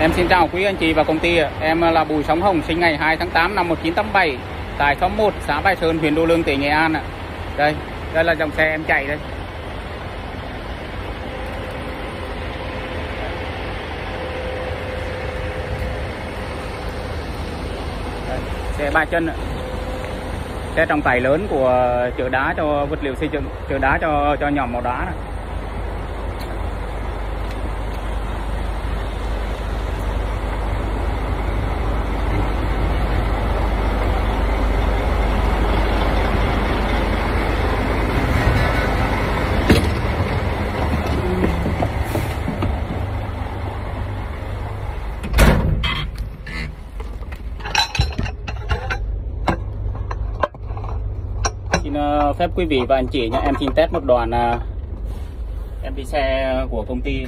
Em xin chào quý anh chị và công ty. Em là Bùi Sóng Hồng, sinh ngày 2 tháng 8 năm 1987 tại xóm 1, xã Bài Sơn, huyện Đô Lương, tỉnh Nghệ An. Đây là dòng xe em chạy đây. Xe 3 chân, xe trọng tải lớn của chở đá cho vật liệu xây dựng, chở đá cho nhóm màu đá này. Xin phép quý vị và anh chị nha, em xin test một đoạn em đi xe của công ty